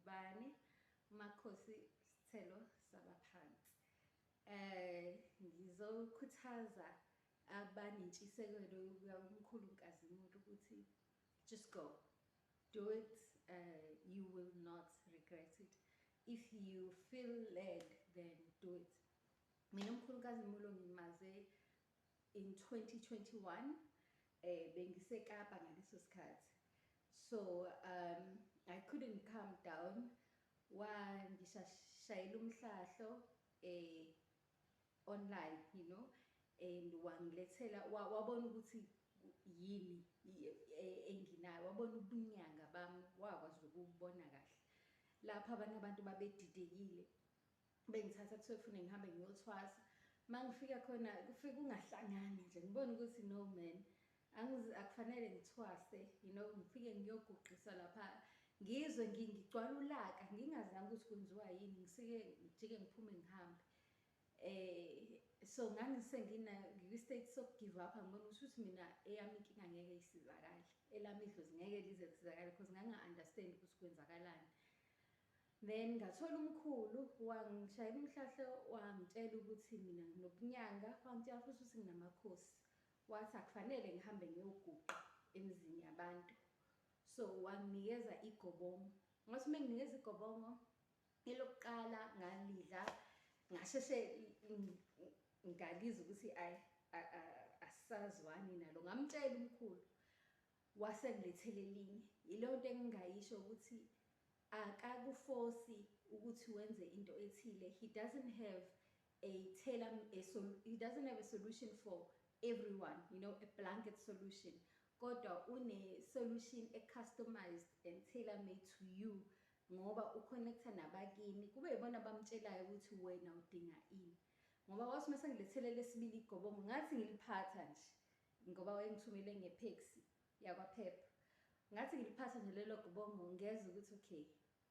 ngubani uMakhosi Sithelo Sabaphansi. Ngizokhuthaza abanentshisekelo yokuya kuMkhulukazi umuntu ukuthi just go, do it. You will not regret it. If you feel led, then do it. Mina uMkhulukazi Mulo ngimaze in 2021. Bengisekapa ngaleso sikhathi, so I couldn't calm down. Wangishayela umhlahlo online, you know, and wangilethela wabona ukuthi yini enginayo, wabona ubunyanga bami, wakwazi ukubona kahle. Lapha abanye abantu babedidekile, bengithatha kuthiwa kufanele ngihambe ngiyothwasa. Mangifika khona kufika ungahlangani nje, ngibona ukuthi no man, akufanele ngithwase, you know, ngifike ngiyoguqisa lapha, ngizwe ngigcwala ulaka, ngingazange ukuthi kwenziwa yini, ngisike ngijike ngiphume ngihambe. So ngikwi-state soku-give up, ngibona ukuthi mina eyami inkinga ngeke isizakale, elami idlozi ngeke lize lisizakale because nganga-understand ukuthi kwenzakalani. Then ngathola umkhulu wangishayela umhlahlo, wangitshela ukuthi mina nginobunyanga, wangitshela futhi ukuthi nginamakhosi, wathi akufanele ngihambe ngiyoguqa emizini yabantu. So wanginikeza igobongo. Ngathi menginikeza igobongo elokuqala ngalidla, ngasheshe ngalizwa ukuthi asazwani nalo, ngamtshela umkhulu, wasengilethele elinye. Yileyo nto engingayisho ukuthi akakuforce ukuthi wenze into ethile. He doesn't have he doesn't have a solution for everyone, you know, a blanket solution. Kodwa une solution customized and tailor-made to you, ngoba uconnecta nabakini, kube yibona bamtshelayo ukuthi wena udinga ini. Ngoba wathi mase ngilethele lesibili igobongo, ngathi ngiliphatha nje, ngoba wayengithumele ngePaxi yakwaPep. Ngathi ngiliphatha nje lelo gobongo, ngezwe ukuthi okay,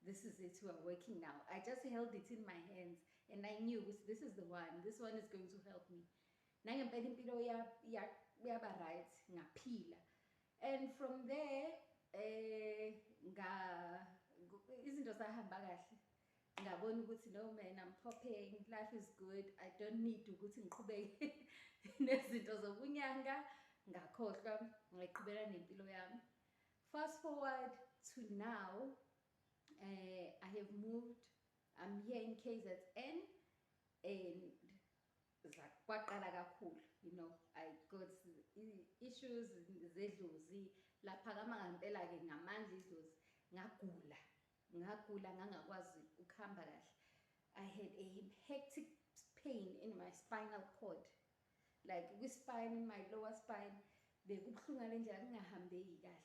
this is it, we are working now. I just held it in my hands and I knew this is the one, this one is going to help me. Nangempela impilo yaba right, ngaphila. And from there izinto zahamba kahle, ngabona ukuthi no man, I'm popping, life is good, I don't need ukuthi ngiqhubeke nezinto zobunyanga. Ngakhohlwa, ngayiqhubela nempilo yami. Fast forward to now, I have moved, I'm here in KZN, and kwaqala kakhulu, you know, I got issues zedlozi lapha kama ngempela ke ngamandla idlozi, ngagula ngangakwazi ukuhamba kahle. I had a hectic pain in my spinal cord, like with spine, in my lower spine, bekubuhlungu ngendlela ngingahambeki kahle.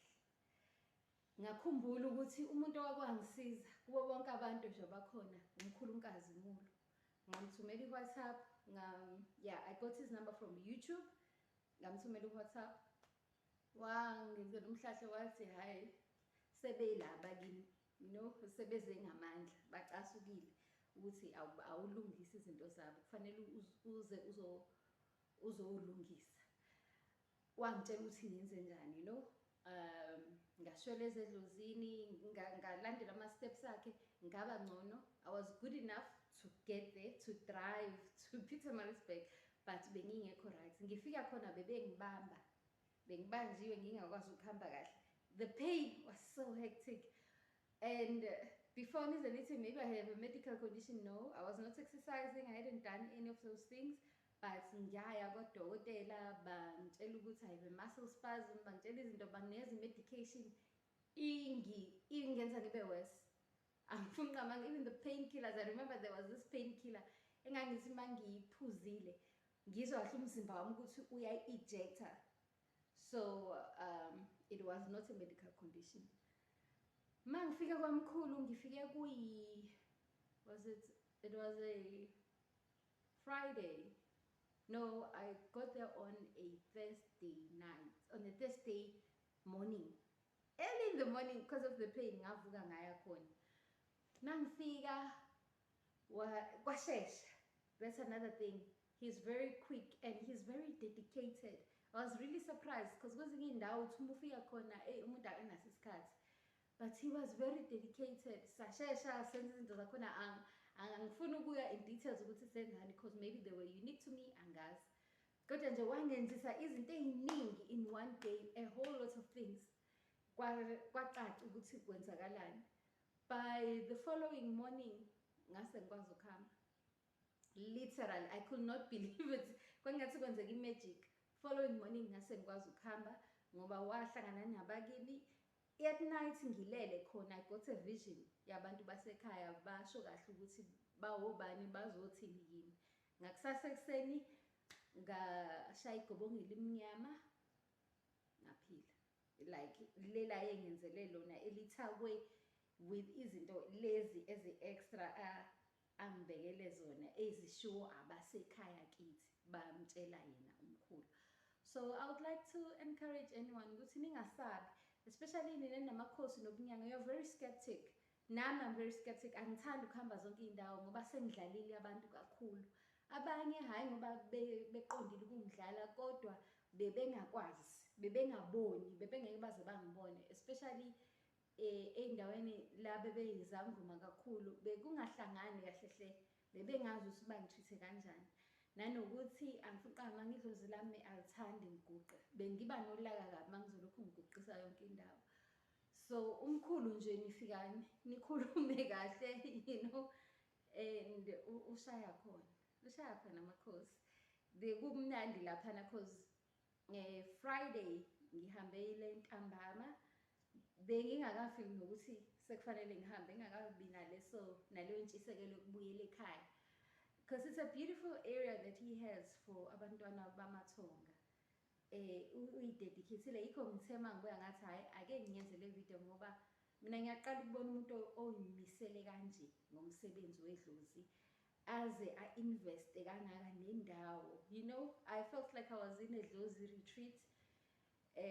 Ngakhumbula ukuthi umuntu owakwangisiza kubo bonke abantu nje abakhona uMkhulukazi Mulo. Ngamthumela iWhatsApp, I got his number from YouTube. Ngamthumela iWhatsApp, wangenzela umhlahlo, wathi hayi sebeyilaba kini, you know, sebeze ngamandla, bacasukile ukuthi awulungisa izinto zabo, kufanele uze uzolungisa. Wangitshela ukuthi ngenze njani, you know. Ngashwela ezedlozini, ngalandela ama-steps akhe, ngaba ngcono. I was good enough to get there, to drive to Pietermaritzburg, but bengingekho right. Ngifika khona bengibanjiwe ngingakwazi ukuhamba kahle. The pain was so hectic, and before nize nithi maybe I have a medical condition, no, I was not exercising, I hadn't done any of those things. But ngiyaya kodokotela, bangitshela ukuthi I have a muscle spasm, bangitshela izinto, banginikeza medication ingenza ngibe worse. Angifuni nqamanga, even the painkillers, I remember there was this painkiller engangithi mangiyiphuzile ngizwa kahle umzimba wami ukuthi uyayi-ejector. So it was not a medical condition. Mangifika kwamkhulu, ngifike it was a Friday. No, I got there on a Thursday night, on a Thursday morning, early in the morning, because of the pain. Ngavuka ngaya khona. Nangifika kwashesha. That's another thing. He's very quick and he's very dedicated. I was really surprised because kwezinye indawo uthi uma ufika khona umuntu akanaso isikhathi. but he was very dedicated. Sashesha senze izinto zakhona angifuni ukuya in details ukuthi senzani because maybe they were unique to me angazi. Kodwa nje wangenzisa izinto eziningi in one day, a whole lot of things. Kwacaca ukuthi kwenzakalani. By the following morning ngase ngikwazi ukuhamba. Literally I could not believe it. Kwangathi kwenzeka imagic. Following morning ngase ngikwazi ukuhamba ngoba wahlangana nabakini. At night ngilele khona I got a vision yabantu basekhaya basho kahle ukuthi bawobani bazothini yini. Ngakusasa ekseni ngashaya igobongo elimnyama ngaphila. Like lela yengenzele lona elithakwe with izinto lezi ezi extra angibekele zona ezishiwo abasekhaya kithi bamtshela yena umkhulu. So I would like to encourage anyone ukuthi ningasabi, especially nina namakhosi nobunyanga. You're very skeptic. Nami I'm very skeptic. Angithandi ukuhamba zonke indawo ngoba sengidlalile abantu kakhulu. Abanye hayi ngoba beqondile ukungidlala kodwa bebengakwazi, bebengaboni, bebengeke baze bangibone, especially endaweni la bebeyizangoma kakhulu bekungahlangani kahle hle, bebengazi ukuthi bangitreat kanjani. Nanokuthi angifuqanga mangidlozi lami alithandi ngiguqe, bengiba nolaka kabi mangizolokhu ngiguqisa yonke indawo. So umkhulu nje nifika nikhulume kahle, you know, and ushaya khona amakhosi. Bekumnandi laphana cause Friday ngihambile ntambama, bengingakafiki nokuthi sekufanele ngihambe, ngingakabi naleyo ntshisekelo yokubuyela ekhaya. Because it's a beautiful area that he has for abantwana bamaThonga. Uyidedicatile, yikho ngithema ngibuya ngathi hayi ake ngiyenze le video ngoba mina ngiyaqala ukubona umuntu oyimisele kanje ngomsebenzi wedlozi aze invest kangaka nendawo. You know, I felt like I was in a dlozi retreat